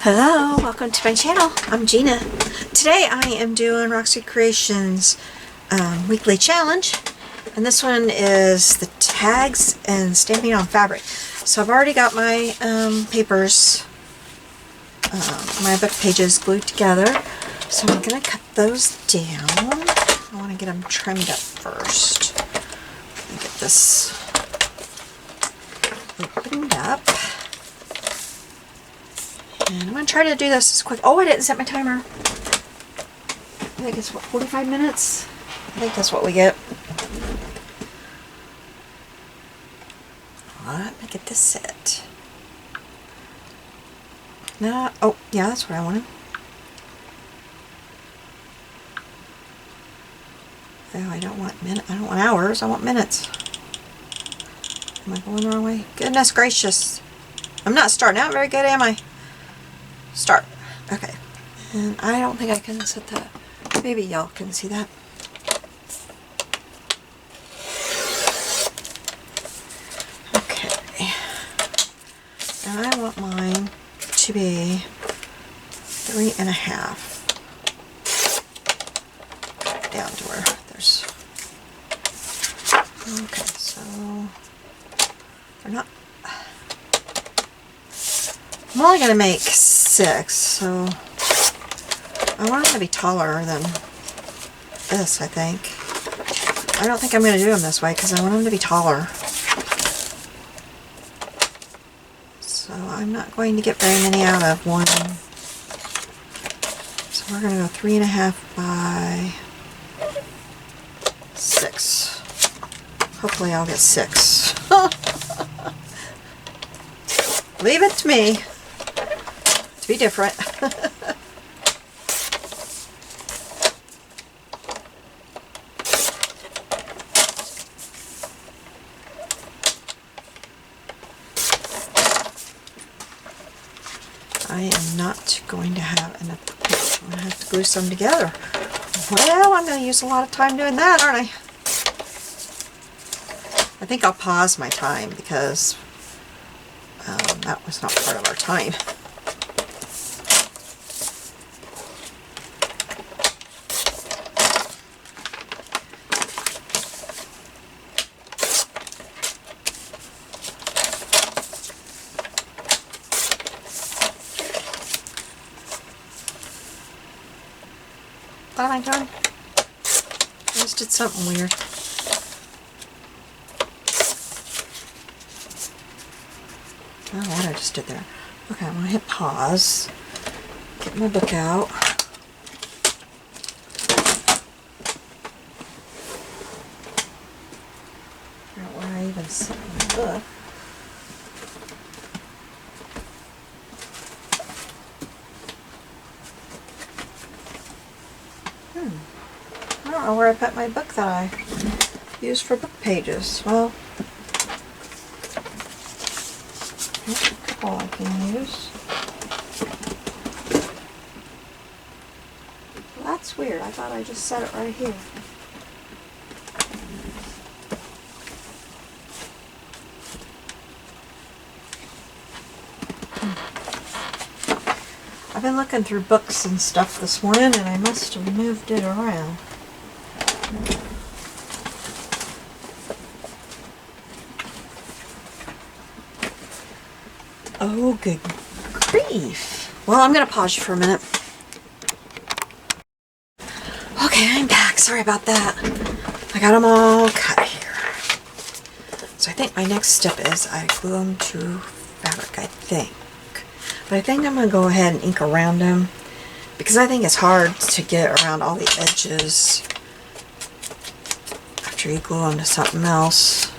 Hello, welcome to my channel. I'm Gina. Today I am doing Roxy Creations weekly challenge, and this one is the tags and stamping on fabric. So I've already got my papers, my book pages glued together. So I'm going to cut those down. I want to get them trimmed up first. Let me get this opened up. And I'm going to try to do this as quick. Oh, I didn't set my timer. I think it's, what, 45 minutes? I think that's what we get. Let me get this set. No, oh, yeah, that's what I wanted. Oh, I don't want minutes. I don't want hours. I want minutes. Am I going the wrong way? Goodness gracious. I'm not starting out very good, am I? Start. Okay. And I don't think I can set that. Maybe y'all can see that. Okay. And I want mine to be 3.5. Down to where there's... Okay, so... They're not... I'm only going to make 6, so I want them to be taller than this, I think. I don't think I'm going to do them this way because I want them to be taller. So I'm not going to get very many out of one. So we're going to go 3.5 by 6. Hopefully I'll get 6. Leave it to me to be different. I am not going to have enough. I'm going to have to glue some together. Well, I'm going to use a lot of time doing that, aren't I? I think I'll pause my time because that was not part of our time. What am I doing? I just did something weird. I don't know what I just did there. Okay, I'm going to hit pause. Get my book out. Figure out where I even set my book. I don't know where I put my book that I use for book pages. Well, there's a couple I can use. Well, that's weird. I thought I just set it right here. I've been looking through books and stuff this morning, and I must have moved it around. Oh, good grief. Well, I'm going to pause you for a minute. Okay, I'm back. Sorry about that. I got them all cut here. So I think my next step is I glue them to fabric, I think. But I think I'm going to go ahead and ink around them because I think it's hard to get around all the edges after you glue them to something else.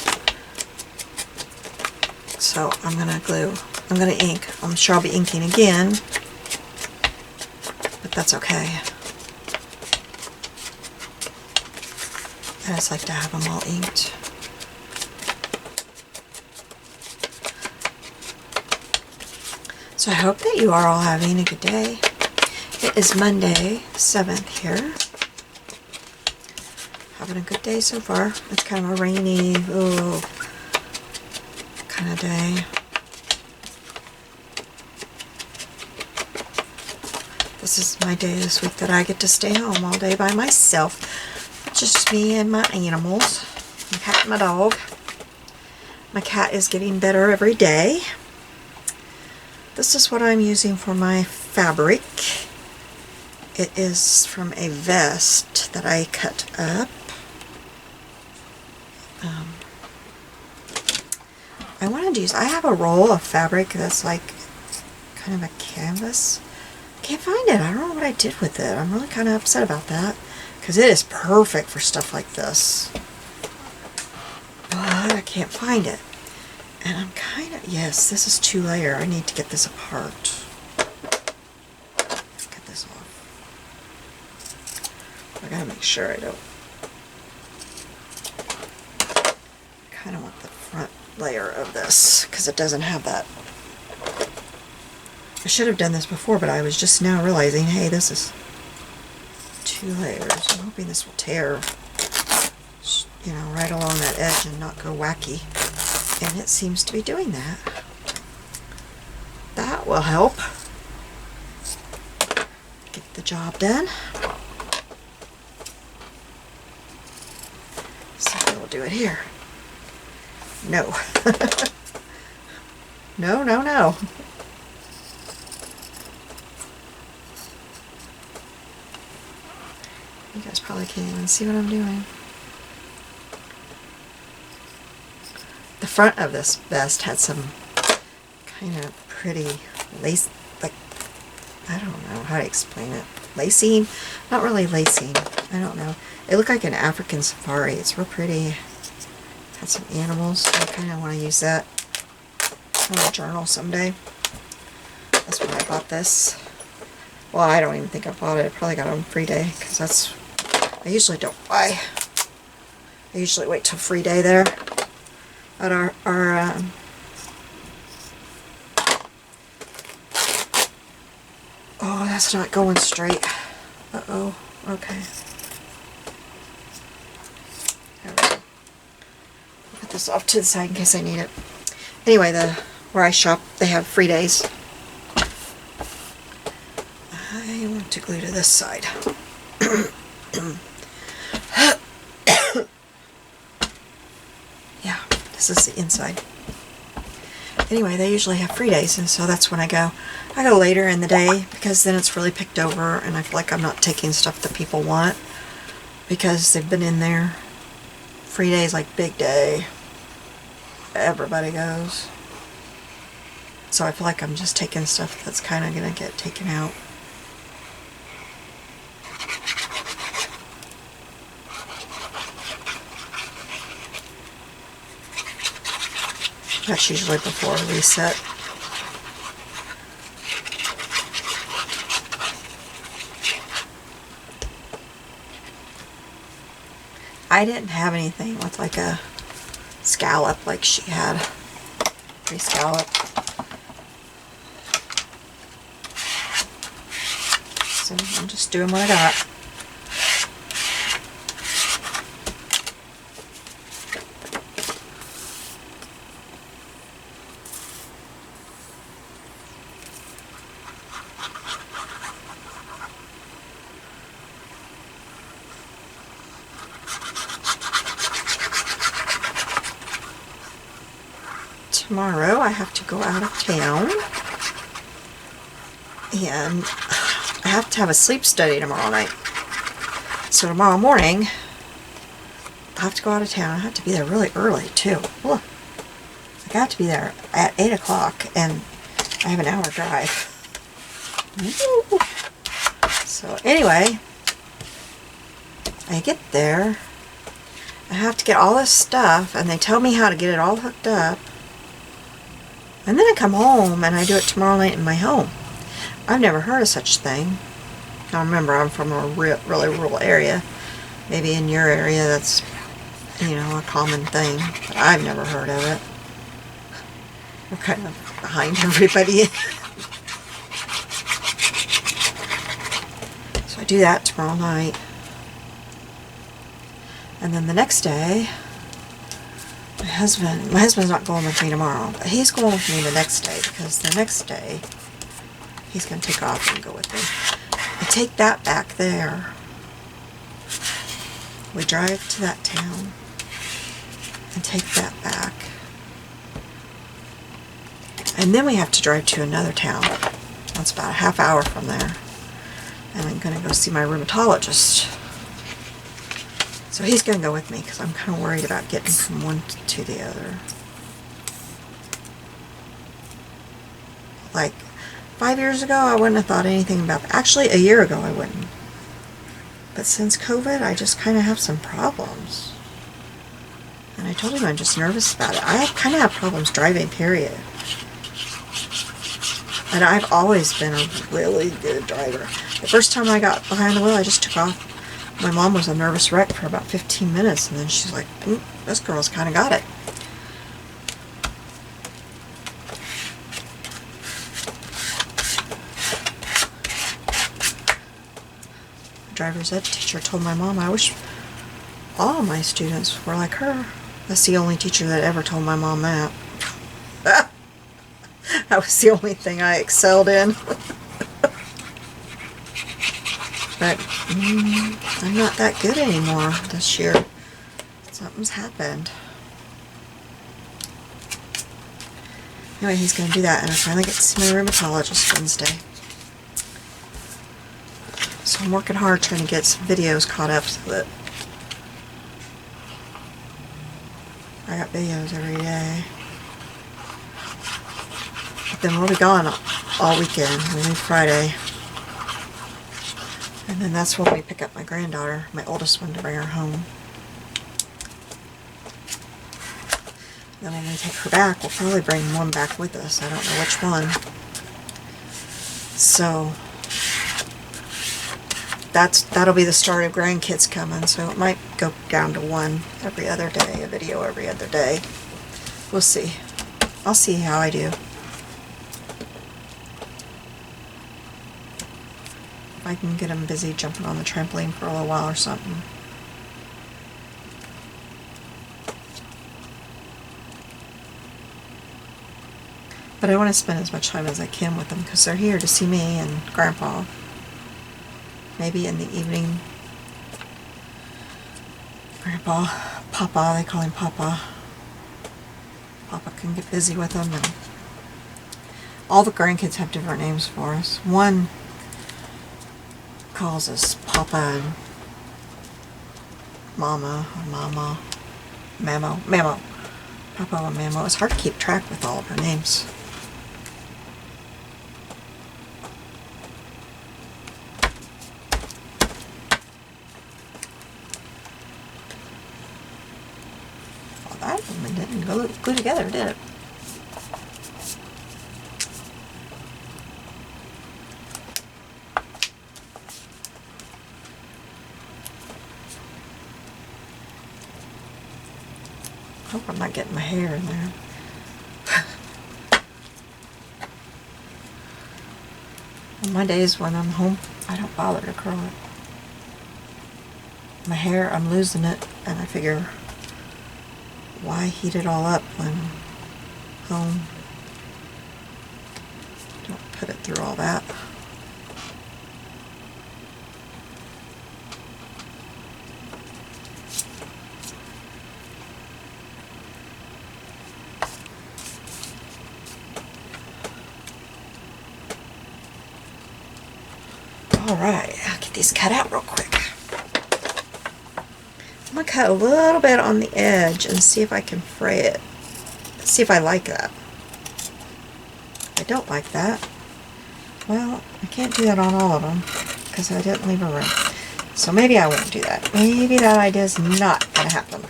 So I'm going to ink. I'm sure I'll be inking again, but that's okay. I just like to have them all inked. So I hope that you are all having a good day. It is Monday, 7th here. Having a good day so far. It's kind of a rainy, kind of day. This is my day this week that I get to stay home all day by myself. Just me and my animals. My cat and my dog. My cat is getting better every day. This is what I'm using for my fabric. It is from a vest that I cut up. I wanted to use, I have a roll of fabric that's like kind of a canvas. Can't find it. I don't know what I did with it. I'm really kind of upset about that because it is perfect for stuff like this. But I can't find it. And I'm kind of, yes, this is 2-layer. I need to get this apart. Get this off. I gotta make sure I don't. Kind of want the front layer of this because it doesn't have that. I should have done this before, but I was just now realizing, hey, this is 2 layers. I'm hoping this will tear, you know, right along that edge and not go wacky. And it seems to be doing that. That will help get the job done. So we'll do it here. No. No, no, no. You guys probably can't even see what I'm doing. The front of this vest had some kind of pretty lace, like, I don't know how to explain it. Lacing? Not really lacing. I don't know. It looked like an African safari. It's real pretty. Had some animals. So I kind of want to use that on a journal someday. That's why I bought this. Well, I don't even think I bought it. I probably got it on free day because that's, I usually don't buy. I usually wait till free day there at our oh, that's not going straight. Uh-oh. Okay. There we go. Put this off to the side in case I need it. Anyway, where I shop, they have free days. I want to glue to this side. Yeah, this is the inside. Anyway, they usually have free days, and so that's when I go. I go later in the day because then it's really picked over, and I feel like I'm not taking stuff that people want because they've been in there. Free days like big day. Everybody goes. So I feel like I'm just taking stuff that's kind of going to get taken out. That's usually before a reset. I didn't have anything with like a scallop like she had. Pretty scallop. So I'm just doing what I got. Tomorrow I have to go out of town, and I have to have a sleep study tomorrow night. So tomorrow morning I have to go out of town. I have to be there really early too. Look, I got to be there at 8 o'clock, and I have an hour drive. Woo. So anyway, I get there, I have to get all this stuff, and they tell me how to get it all hooked up. And then I come home and I do it tomorrow night in my home. I've never heard of such a thing. Now remember, I'm from a really rural area. Maybe in your area that's, you know, a common thing. But I've never heard of it. I'm kind of behind everybody. So I do that tomorrow night. And then the next day, my husband's not going with me tomorrow, but he's going with me the next day, because the next day he's going to take off and go with me. I take that back there. We drive to that town and take that back. And then we have to drive to another town. That's about a half hour from there. And I'm going to go see my rheumatologist. So he's going to go with me because I'm kind of worried about getting from one to the other. Like 5 years ago, I wouldn't have thought anything about that. Actually, a year ago, I wouldn't. But since COVID, I just kind of have some problems. And I told him I'm just nervous about it. I kind of have problems driving, period. And I've always been a really good driver. The first time I got behind the wheel, I just took off. My mom was a nervous wreck for about 15 minutes, and then she's like, this girl's kind of got it. The driver's ed teacher told my mom, I wish all of my students were like her. That's the only teacher that ever told my mom that. That was the only thing I excelled in. But I'm not that good anymore this year. Something's happened. Anyway, he's going to do that, and I finally get to see my rheumatologist Wednesday. So I'm working hard trying to get some videos caught up so that I got videos every day. But then we'll be gone all weekend. We leave Friday. And then that's when we pick up my granddaughter, my oldest one, to bring her home. Then when we take her back, we'll probably bring one back with us. I don't know which one. So that'll be the start of grandkids coming. So it might go down to one every other day, a video every other day. We'll see. I'll see how I do. I can get them busy jumping on the trampoline for a little while or something. But I want to spend as much time as I can with them because they're here to see me and Grandpa. Maybe in the evening, Grandpa, Papa, they call him Papa. Papa can get busy with them. And all the grandkids have different names for us. One calls us Papa and Mama, or Mama, Mammo, Papa and Mammo. It's hard to keep track with all of her names. Well, that one didn't glue together, did it? I hope I'm not getting my hair in there. On my days when I'm home, I don't bother to curl it. My hair, I'm losing it, and I figure, why heat it all up when home? Don't put it through all that. Alright, I'll get these cut out real quick. I'm going to cut a little bit on the edge and see if I can fray it. See if I like that. If I don't like that, well, I can't do that on all of them because I didn't leave a room. So maybe I won't do that. Maybe that idea is not going to happen.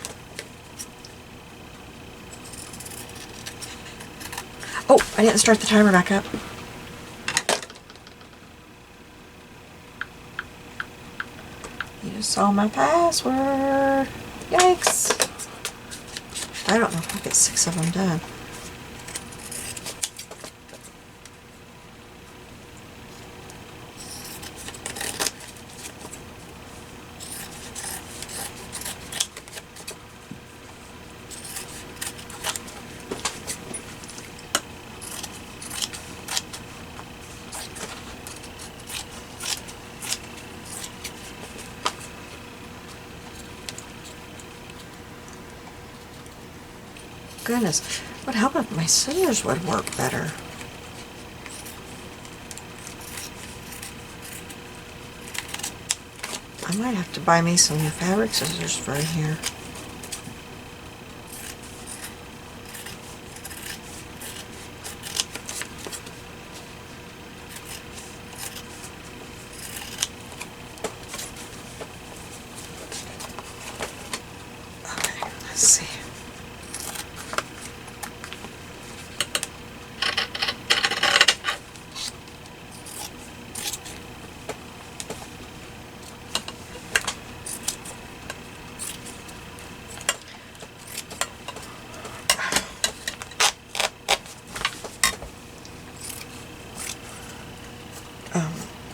Oh, I didn't start the timer back up. You just saw my password. Yikes. I don't know if I'll get 6 of them done. goodness. It would help if my scissors would work better. I might have to buy me some new fabric scissors for here. Okay, let's see.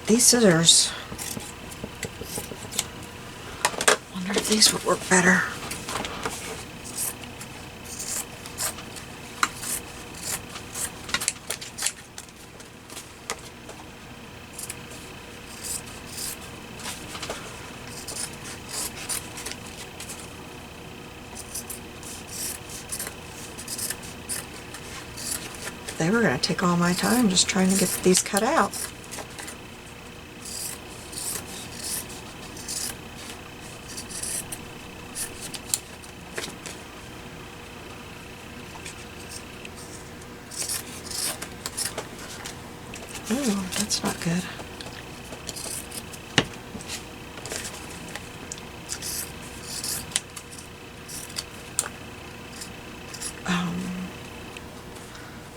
These scissors, I wonder if these would work better. They were going to take all my time just trying to get these cut out. Oh, that's not good.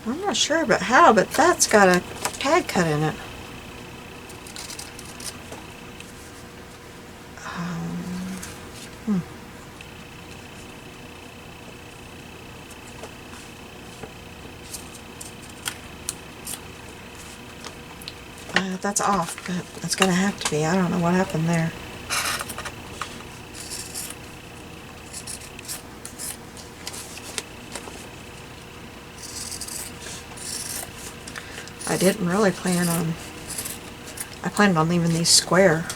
I'm not sure about how, but that's got a tag cut in it. That's off, but it's going to have to be. I don't know what happened there. I didn't really plan on... I planned on leaving these square.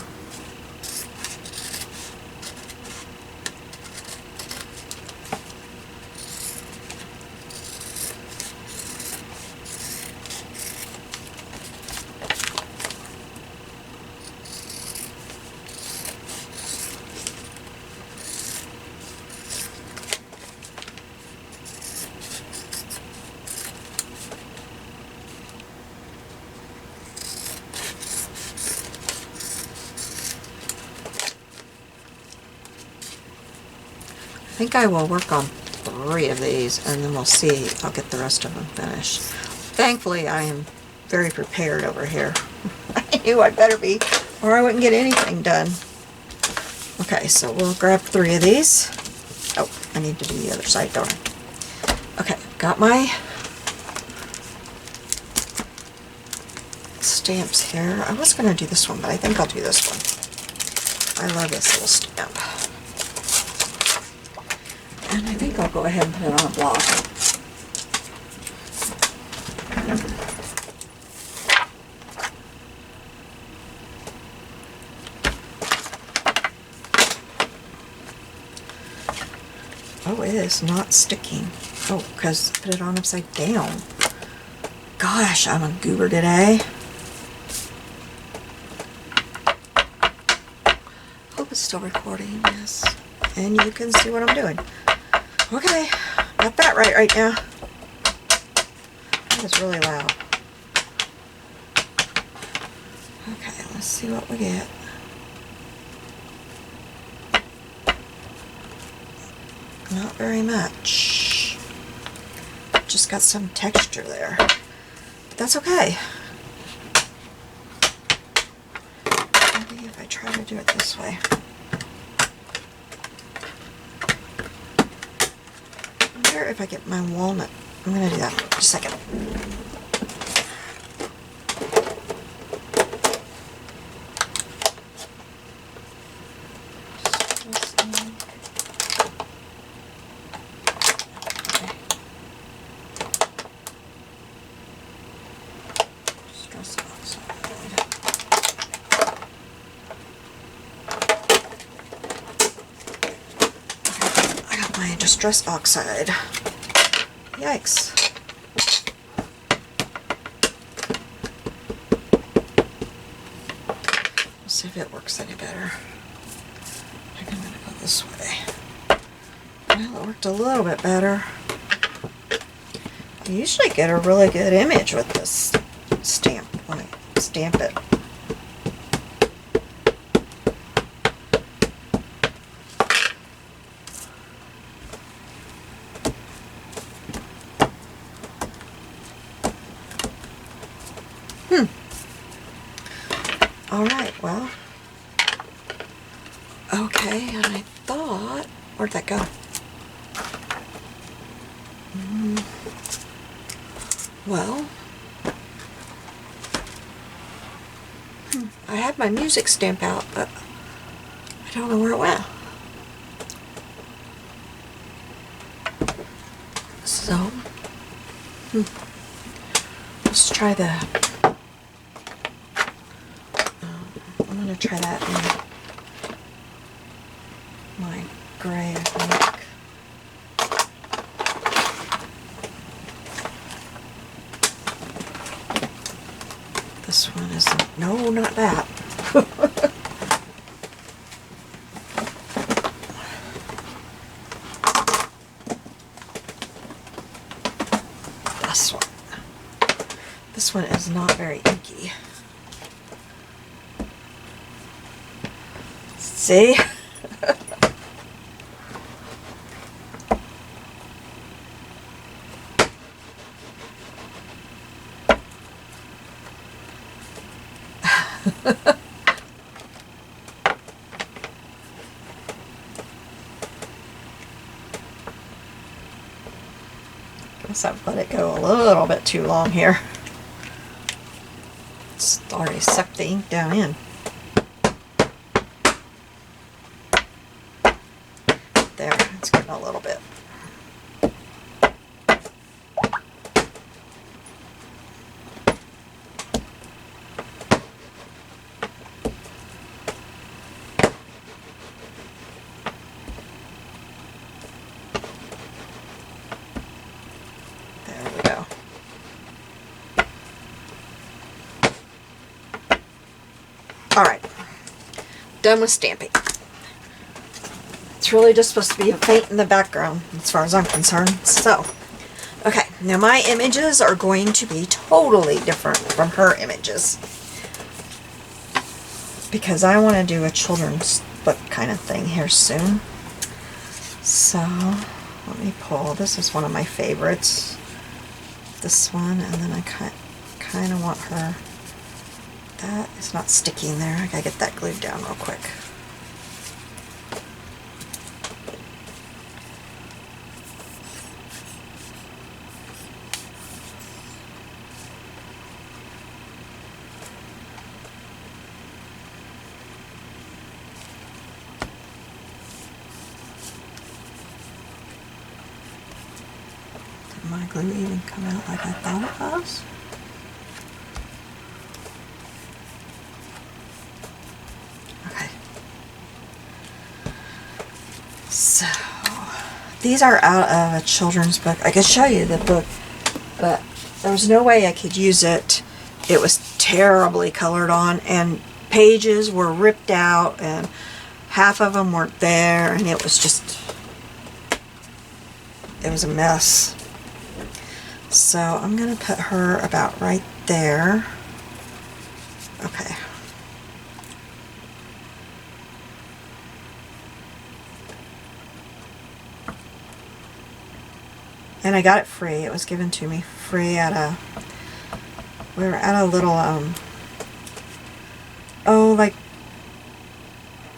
I think I will work on 3 of these and then we'll see if I'll get the rest of them finished. Thankfully, I am very prepared over here. I knew I'd better be or I wouldn't get anything done. Okay, so we'll grab 3 of these. Oh, I need to do the other side, don't I? Okay, got my stamps here. I was going to do this one, but I think I'll do this one. I love this little stamp. And I think I'll go ahead and put it on a block. Oh, it is not sticking. Oh, because put it on upside down. Gosh, I'm a goober today. Hope it's still recording, yes. And you can see what I'm doing. Okay, got that right now. That is really loud. Okay, let's see what we get. Not very much. Just got some texture there. But that's okay. Maybe if I try to do it this way. If I get my walnut, I'm going to do that in just a second. I got my distress oxide. Yikes. Let's see if it works any better. I think I'm going to go this way. Well, it worked a little bit better. You usually get a really good image with this stamp when I stamp it. Alright, well. Okay, and I thought... Where'd that go? Well... I had my music stamp out, but I don't know where it went. So... let's try the... I'm going to try that in my gray, I think. This one isn't. No, not that. This one. This one is not very inky. See? Guess I've let it go a little bit too long here. It's already sucked the ink down in. There, it's getting a little bit. There we go. Alright, done with stamping. It's really just supposed to be a paint in the background as far as I'm concerned. So, okay, now my images are going to be totally different from her images because I want to do a children's book kind of thing here soon. So, let me pull. This is one of my favorites. This one, and then I kind of want her. That is not sticking there. I gotta get that glued down real quick. Did my glue even come out like I thought it was? So, these are out of a children's book. I could show you the book, but there was no way I could use it. It was terribly colored on, and pages were ripped out, and half of them weren't there, and it was just, it was a mess. So, I'm going to put her about right there. Okay. And I got it free. It was given to me free at a, we were at a little, oh, like,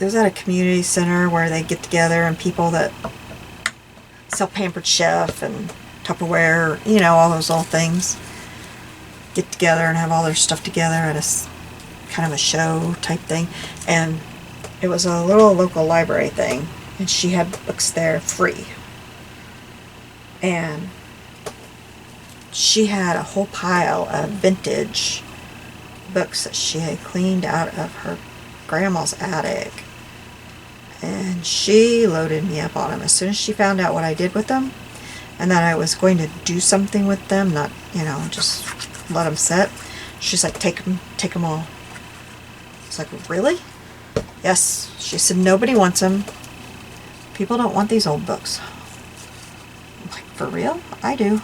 it was at a community center where they get together and people that sell Pampered Chef and Tupperware, you know, all those little things, get together and have all their stuff together at a kind of a show type thing. And it was a little local library thing, and she had books there free. And she had a whole pile of vintage books that she had cleaned out of her grandma's attic. And she loaded me up on them as soon as she found out what I did with them. and that I was going to do something with them, not, you know, just let them sit. She's like, take them all. It's like, really? Yes. She said, nobody wants them. People don't want these old books. I'm like, for real? I do.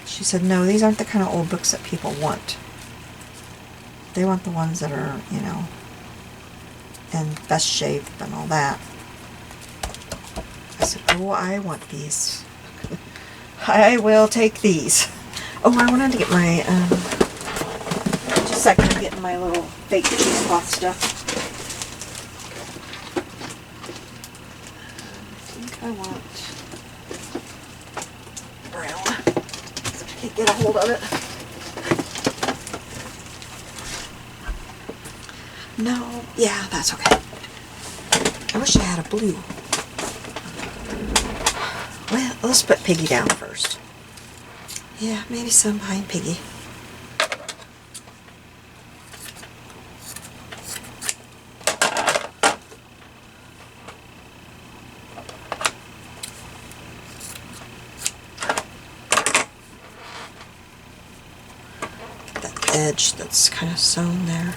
She said, no, these aren't the kind of old books that people want. They want the ones that are, you know, in best shape and all that. I said, oh, I want these. I will take these. Oh, I wanted to get my, just a second, I'm getting my little fake cheesecloth stuff. I think I want brown. I can't get a hold of it. No, yeah, that's okay. I wish I had a blue. Well, let's put Piggy down first. Yeah, maybe some behind Piggy. Get that edge that's kind of sewn there.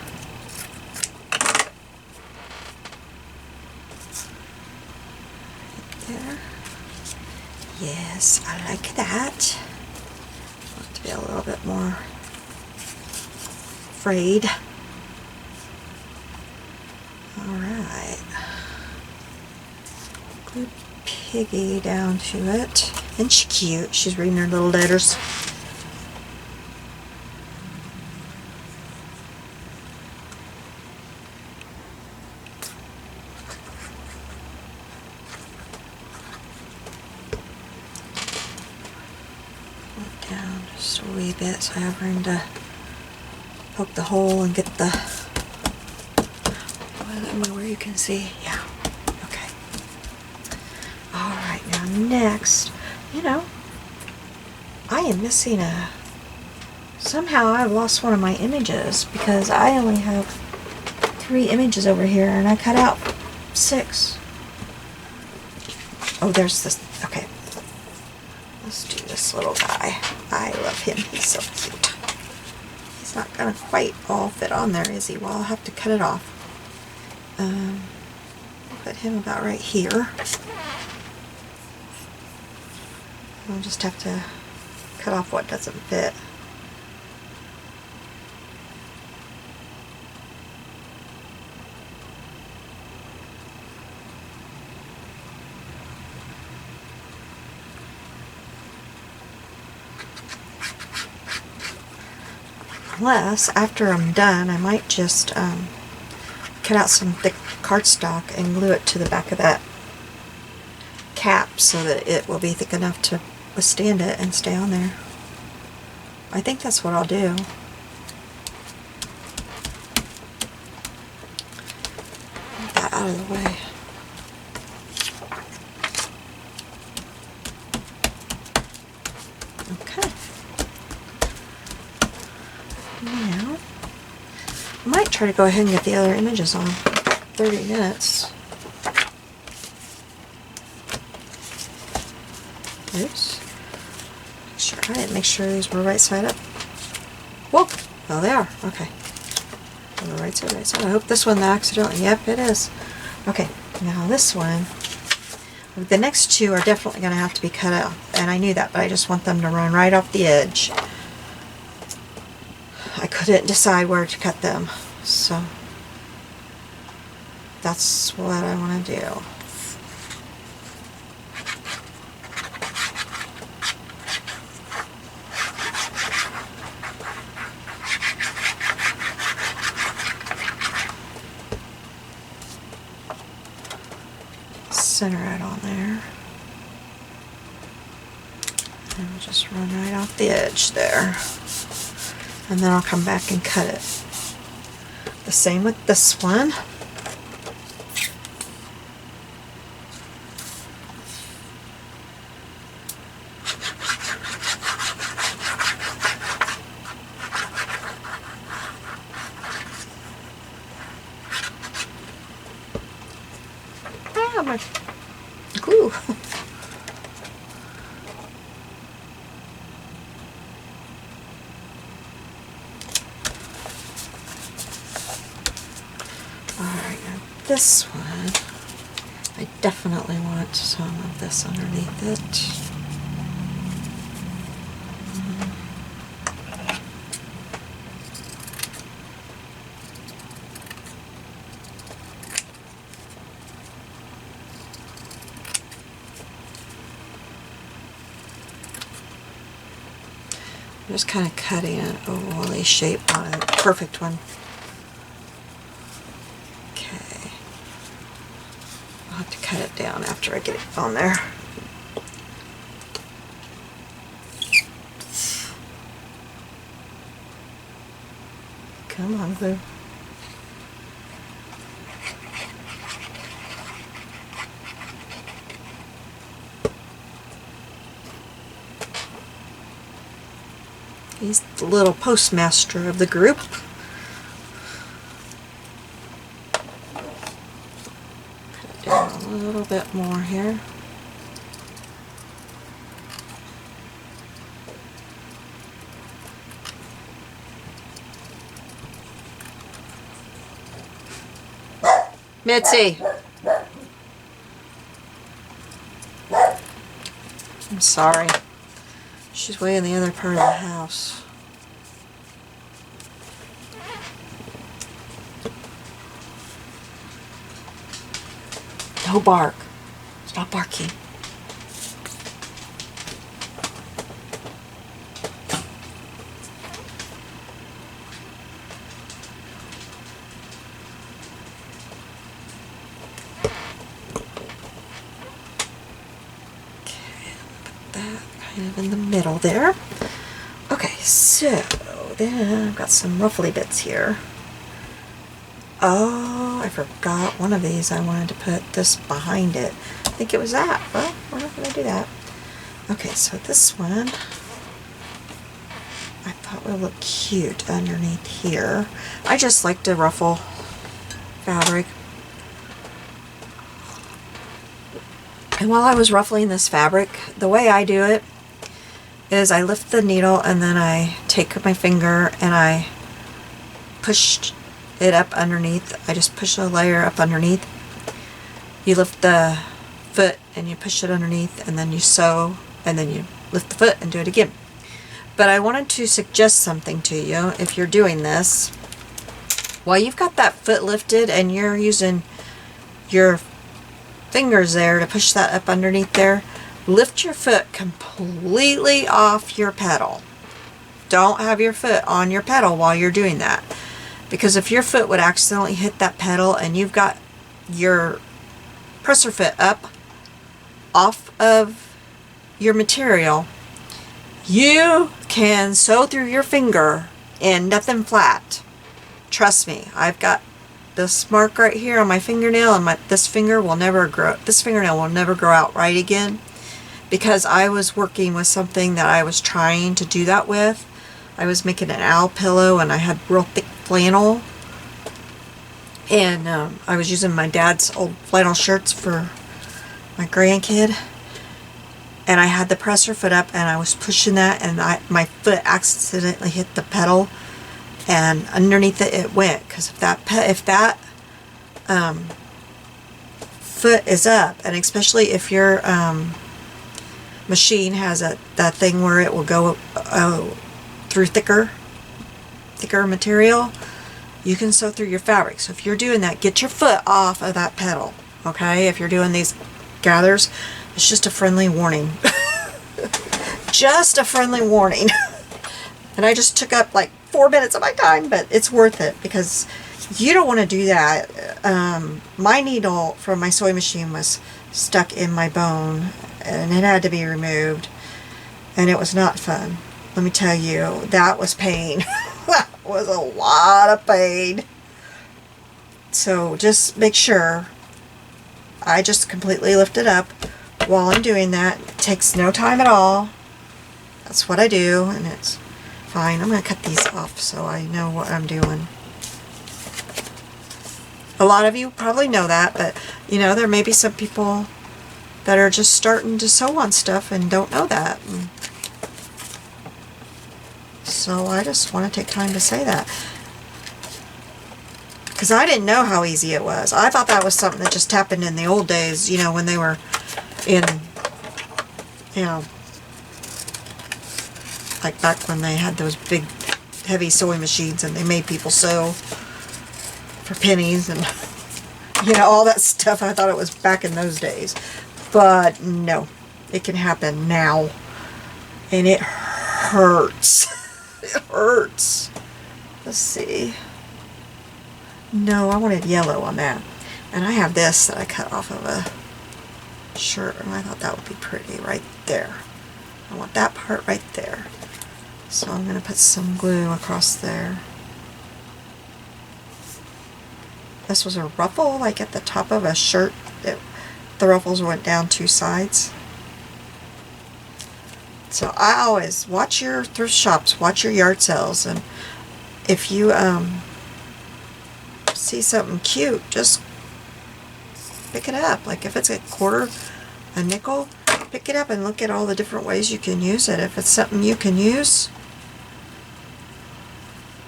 There. Yes, I like that. Want to be a little bit more frayed. Alright. Glue Piggy down to it. Isn't she cute? She's reading her little letters. Down just a wee bit so I have room to poke the hole and get the, where you can see. Yeah, okay. Alright, now next, you know, I am missing somehow I've lost one of my images because I only have 3 images over here and I cut out 6. Oh, there's this, okay. Let's do this little guy. I love him. He's so cute. He's not gonna quite all fit on there, is he? Well, I'll have to cut it off. Put him about right here. I'll just have to cut off what doesn't fit. Unless, after I'm done, I might just cut out some thick cardstock and glue it to the back of that cap so that it will be thick enough to withstand it and stay on there. I think that's what I'll do. Get that out of the way. Okay. Now, I might try to go ahead and get the other images on. 30 minutes. Oops. I didn't make sure these were right side up. Whoa! Oh, they are. Okay. On the right side, right side. I hope this one accidentally. Yep, it is. Okay. Now this one. The next 2 are definitely going to have to be cut out. And I knew that, but I just want them to run right off the edge. I couldn't decide where to cut them, so that's what I want to do. Center it on there. And we'll just run right off the edge there. And then I'll come back and cut it. The same with this one. Ah, my glue. Alright, now this one, I definitely want some of this underneath it. I'm just kind of cutting an ovally shape on a perfect one. Okay. I'll have to cut it down after I get it on there. Come on, glue. He's the little postmaster of the group. Cut it down a little bit more here. Mitzi! I'm sorry. She's way in the other part of the house. No bark. Stop barking. Kind of in the middle there. Okay, so then I've got some ruffly bits here. Oh, I forgot one of these. I wanted to put this behind it. I think it was that. Well, we're not going to do that. Okay, so this one I thought would look cute underneath here. I just like to ruffle fabric. And while I was ruffling this fabric, the way I do it is I lift the needle and then I take my finger and I push it up underneath. I just push a layer up underneath. You lift the foot and you push it underneath, and then you sew, and then you lift the foot and do it again. But I wanted to suggest something to you if you're doing this. While you've got that foot lifted and you're using your fingers there to push that up underneath there, lift your foot completely off your pedal. Don't have your foot on your pedal while you're doing that, because if your foot would accidentally hit that pedal and you've got your presser foot up off of your material, you can sew through your finger and nothing flat. Trust me, I've got this mark right here on my fingernail, and this fingernail will never grow out right again, because I was working with something that I was trying to do that with. I was making an owl pillow and I had real thick flannel, and I was using my dad's old flannel shirts for my grandkid, and I had the presser foot up and I was pushing that, and my foot accidentally hit the pedal, and underneath it went, because if that foot is up, and especially if your machine has that thing where it will go through thicker material, you can sew through your fabric. So if you're doing that, get your foot off of that pedal, okay? If you're doing these gathers, it's just a friendly warning. Just a friendly warning. And I just took up like 4 minutes of my time, but it's worth it, because you don't want to do that. My needle from my sewing machine was stuck in my bone, and it had to be removed, and it was not fun. Let me tell you, that was pain. That was a lot of pain. So just make sure. I just completely lift it up while I'm doing that. It takes no time at all. That's what I do, and it's fine. I'm going to cut these off so I know what I'm doing. A lot of you probably know that, but you know, there may be some people that are just starting to sew on stuff and don't know that. So I just want to take time to say that. Because I didn't know how easy it was. I thought that was something that just happened in the old days, you know, when they were in, you know, like back when they had those big, heavy sewing machines and they made people sew for pennies and, you know, all that stuff. I thought it was back in those days. But no, it can happen now. And it hurts. It hurts. Let's see. No, I wanted yellow on that. And I have this that I cut off of a shirt, and I thought that would be pretty right there. I want that part right there. So I'm going to put some glue across there. This was a ruffle, like at the top of a shirt. The ruffles went down two sides. So I always watch your thrift shops, watch your yard sales, and if you see something cute, just pick it up. Like if it's a quarter, a nickel, pick it up and look at all the different ways you can use it. If it's something you can use,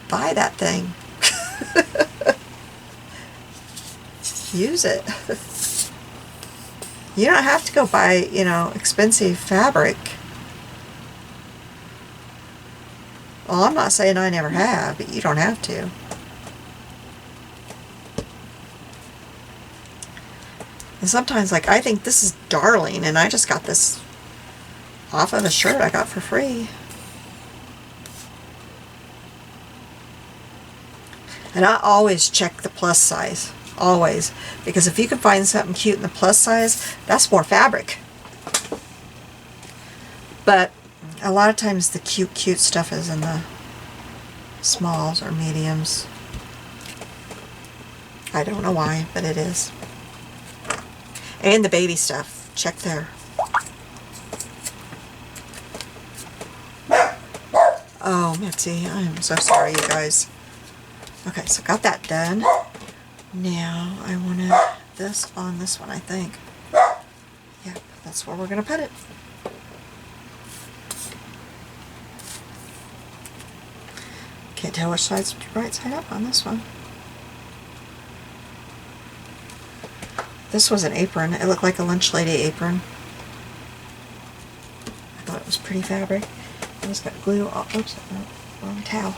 buy that thing. Use it. You don't have to go buy, you know, expensive fabric. Well, I'm not saying I never have, but you don't have to. And sometimes, like, I think this is darling, and I just got this off of a shirt I got for free. And I always check the plus size. Always. Because if you can find something cute in the plus size, that's more fabric. But a lot of times the cute stuff is in the smalls or mediums. I don't know why, but it is. And the baby stuff. Check there. Oh, Mitzi, I am so sorry, you guys. Okay, so got that done. Now I wanted this on this one, I think. Yep, that's where we're going to put it. Can't tell which side's right side up on this one. This was an apron. It looked like a lunch lady apron. I thought it was pretty fabric. I just got glue. Oh, oops, no, wrong towel.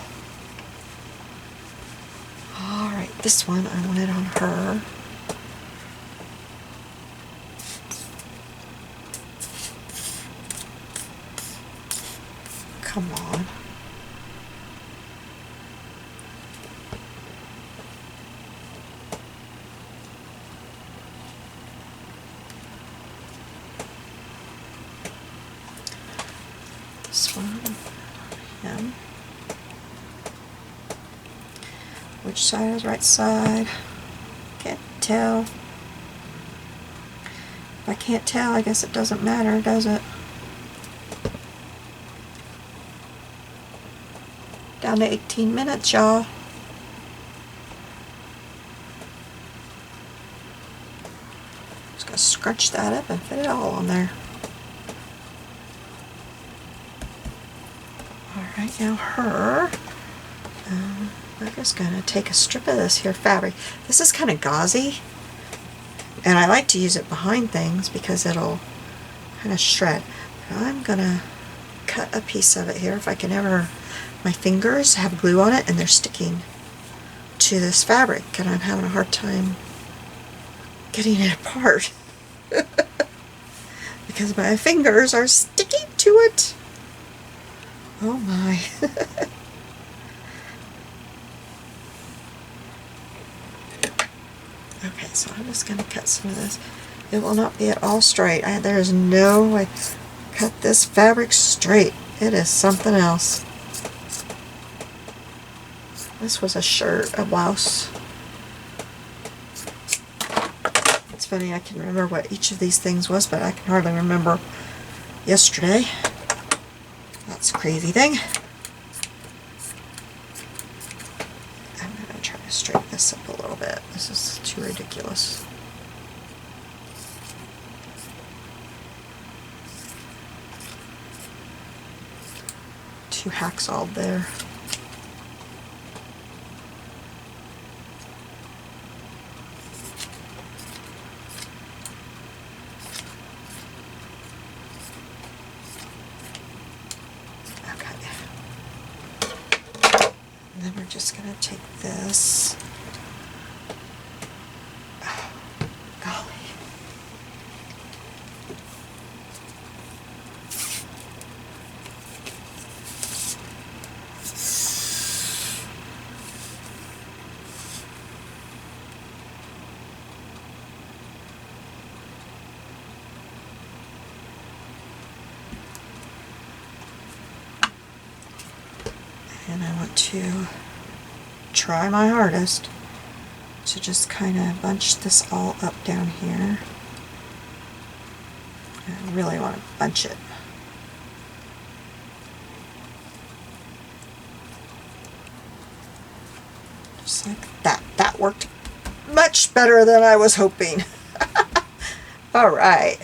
Alright, this one I wanted on her. Come on. This one, him. Which side is right side? Can't tell. If I can't tell, I guess it doesn't matter, does it? Down to 18 minutes, y'all. Just gonna scrunch that up and fit it all on there. Alright, now her. We're just going to take a strip of this here fabric. This is kind of gauzy, and I like to use it behind things because it'll kind of shred. But I'm going to cut a piece of it here if I can ever. My fingers have glue on it and they're sticking to this fabric, and I'm having a hard time getting it apart because my fingers are sticking to it. Oh my. Okay, so I'm just going to cut some of this. It will not be at all straight. There is no way. Cut this fabric straight. It is something else. This was a shirt, a blouse. It's funny, I can remember what each of these things was, but I can hardly remember yesterday. That's a crazy thing. I'm going to try to straighten this up a little bit. This is too ridiculous. Too hacksawed there. gonna take this. Oh, golly. And I want to try my hardest to just kind of bunch this all up down here. I really want to bunch it. Just like that. That worked much better than I was hoping. All right.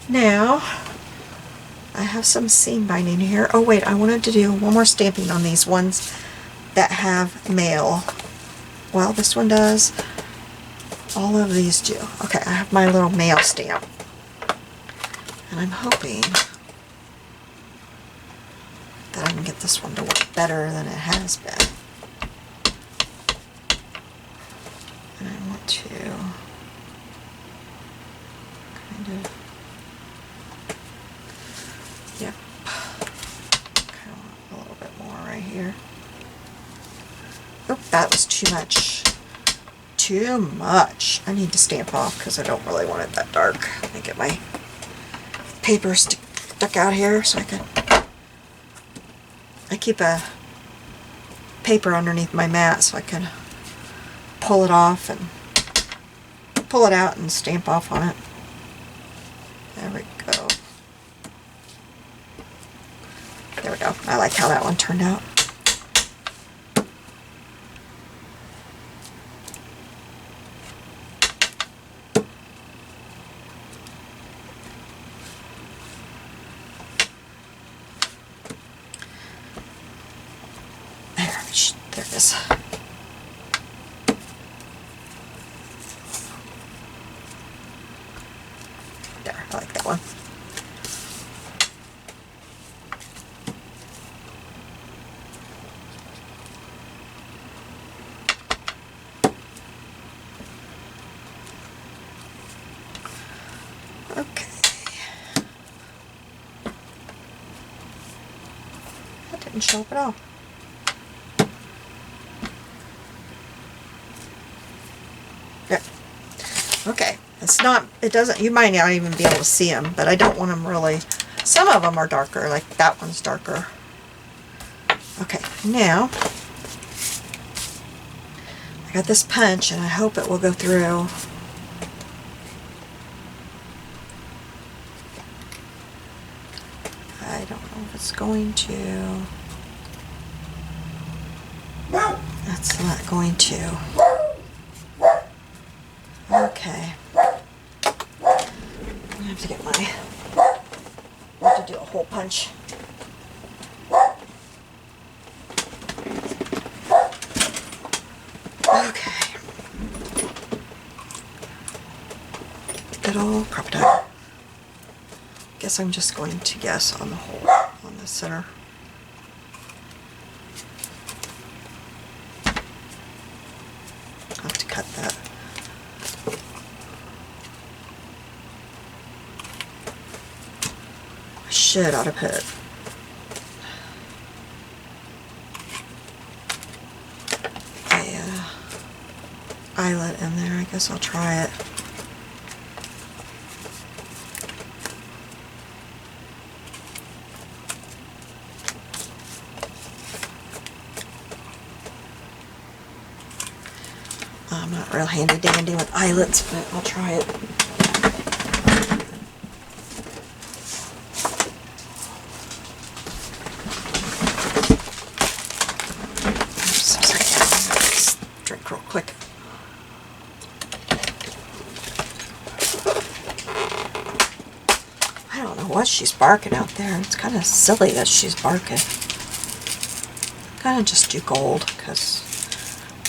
Now, I have some seam binding here. Oh wait, I wanted to do one more stamping on these ones that have mail. Well, this one does. All of these do. Okay, I have my little mail stamp. And I'm hoping that I can get this one to work better than it has been. And I want to kind of, yep, kind of want a little bit more right here. Oh, that was too much. Too much. I need to stamp off because I don't really want it that dark. Let me get my paper stuck out here so I keep a paper underneath my mat so I can pull it off and pull it out and stamp off on it. There we go. There we go. I like how that one turned out. There it is. There, I like that one. Okay. That didn't show up at all. Okay, it's not, it doesn't, you might not even be able to see them, but I don't want them really, some of them are darker, like that one's darker. Okay, now, I got this punch and I hope it will go through. I don't know if it's going to. That's not going to. Okay. I have to get my, I have to do a hole punch. Okay. Good old crocodile. Guess I'm just going to guess on the hole on the center. I'll have to cut that. Should ought to put a eyelet in there. I guess I'll try it. I'm not real handy dandy with eyelets, but I'll try it. Real quick. I don't know what she's barking out there. It's kind of silly that she's barking. Kind of just do gold because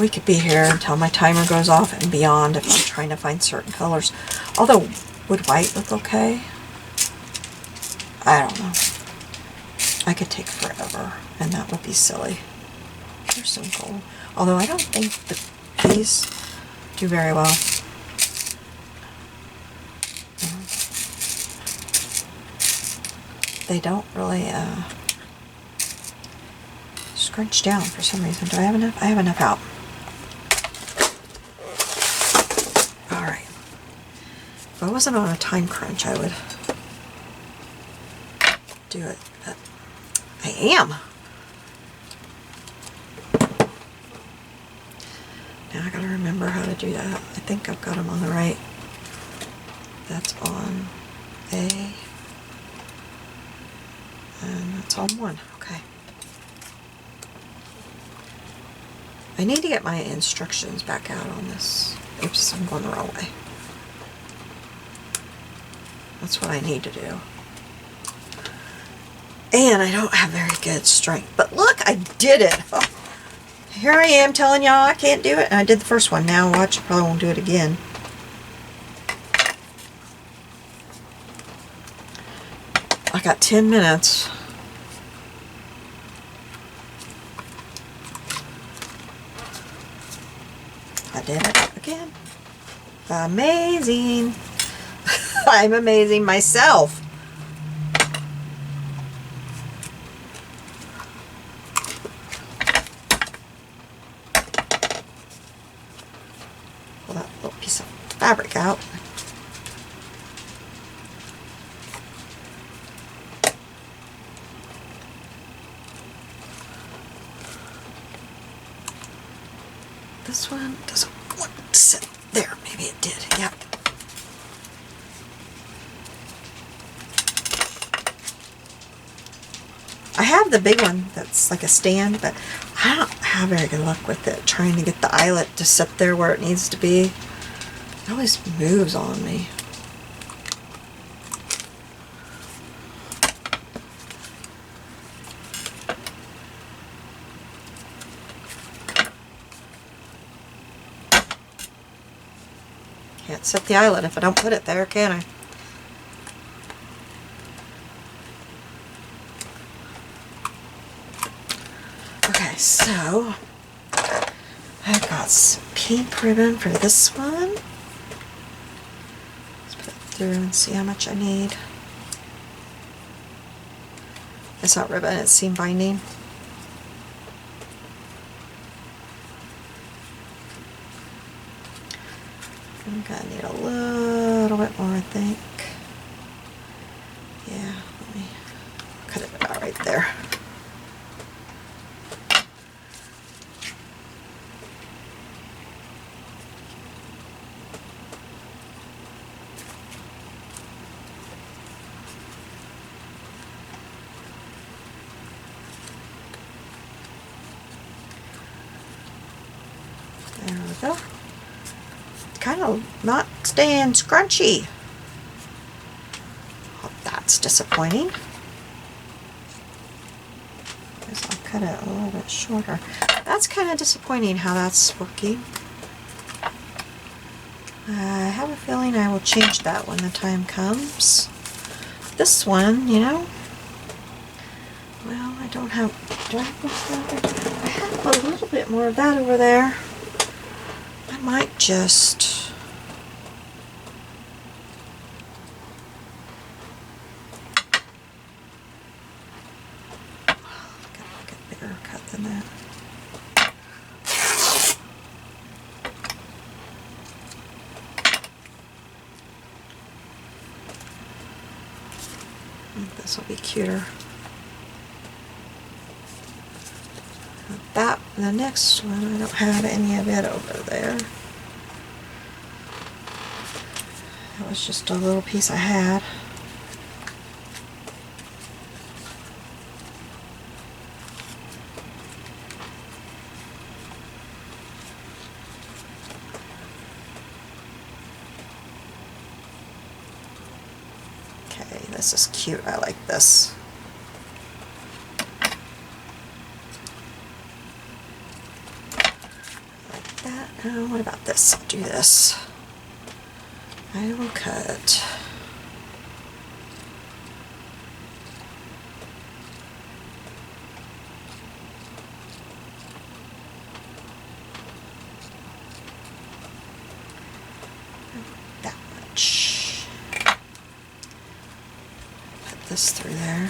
we could be here until my timer goes off and beyond if I'm trying to find certain colors. Although, would white look okay? I don't know. I could take forever and that would be silly. There's some gold. Although I don't think these do very well. They don't really scrunch down for some reason. Do I have enough? I have enough out. Alright. If I wasn't on a time crunch, I would do it, but I am. Now I gotta remember how to do that. I think I've got them on the right. That's on A. And that's on 1. Okay. I need to get my instructions back out on this. Oops, I'm going the wrong way. That's what I need to do. And I don't have very good strength. But look, I did it. Oh, here I am telling y'all I can't do it. And I did the first one. Now watch, I probably won't do it again. I got 10 minutes. I did it again. Amazing. I'm amazing myself. Pull that little piece of fabric out. This one doesn't want to sit there. Maybe it did. Yep. I have the big one that's like a stand, but I don't have very good luck with it, trying to get the eyelet to sit there where it needs to be. It always moves on me. Can't set the eyelet if I don't put it there, can I? Okay, so I've got some pink ribbon for this one. Let's put it through and see how much I need. It's not ribbon, it's seam binding. I'm gonna need a little bit more, I think. Yeah, let me cut it about right there. There we go. Kind of not staying scrunchy. Well, that's disappointing. Guess I'll cut it a little bit shorter. That's kind of disappointing how that's working. I have a feeling I will change that when the time comes. This one, you know, well, I don't have, do I have I have a little bit more of that over there. I might just get a bigger cut than that. I think this will be cuter. That, the next one, I don't have any of it over there. That was just a little piece I had. Okay, this is cute. I like this. What about this? I'll do this. I will cut. this through there.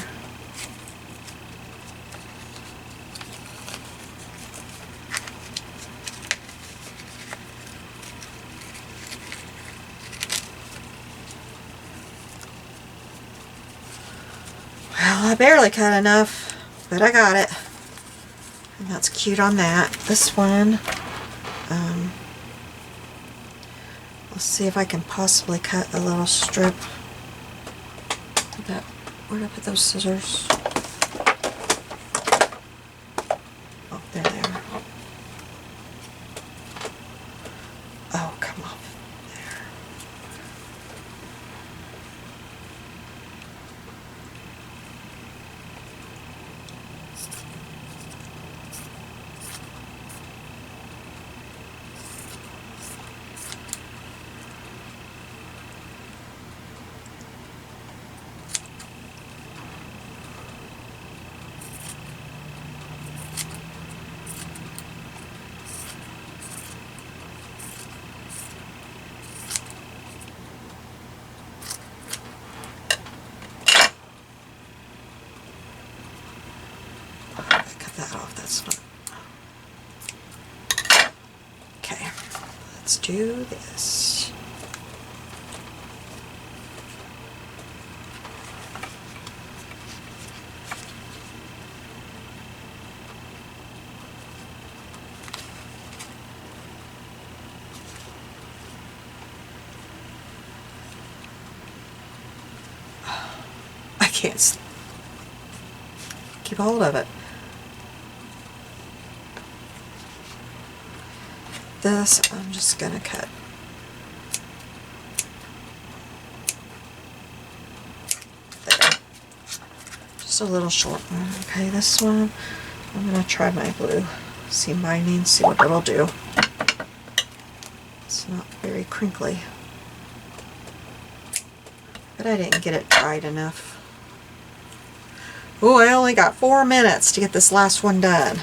Well, I barely cut enough, but I got it. And that's cute on that. This one, let's see if I can possibly cut a little strip. Where'd I put those scissors? Oh, there they are. Oh, come on. There. That off, that's not. Okay, let's do this. I can't keep hold of it. This I'm just gonna cut. There. Just a little short one. Okay, this one I'm gonna try my blue seam binding, see what it'll do. It's not very crinkly, but I didn't get it dried enough. Oh, I only got 4 minutes to get this last one done.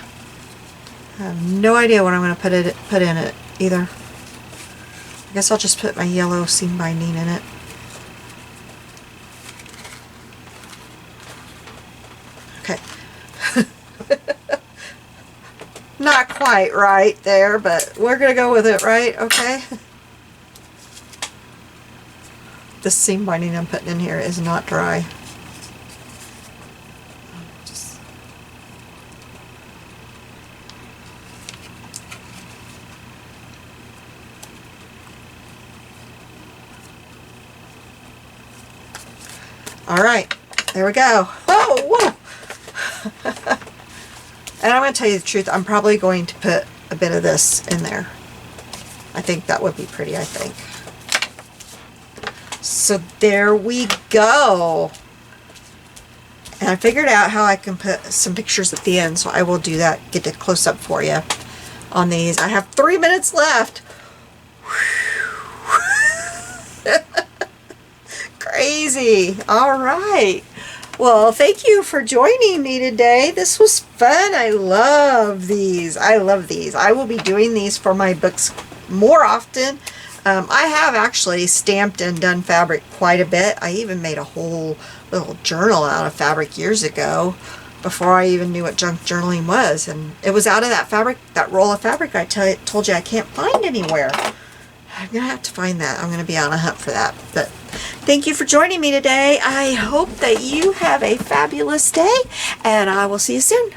I have no idea what I'm going to put in it either. I guess I'll just put my yellow seam binding in it. Okay. Not quite right there, but we're going to go with it, right? Okay. The seam binding I'm putting in here is not dry. All right, there we go. Oh, whoa! And I'm going to tell you the truth, I'm probably going to put a bit of this in there. I think that would be pretty, I think. So there we go. And I figured out how I can put some pictures at the end, so I will do that, get a close-up for you on these. I have 3 minutes left. Crazy. All right. Well, thank you for joining me today. This was fun. I love these. I love these. I will be doing these for my books more often. I have actually stamped and done fabric quite a bit. I even made a whole little journal out of fabric years ago before I even knew what junk journaling was. And it was out of that fabric, that roll of fabric I told you I can't find anywhere. I'm going to have to find that. I'm going to be on a hunt for that. But thank you for joining me today. I hope that you have a fabulous day, and I will see you soon.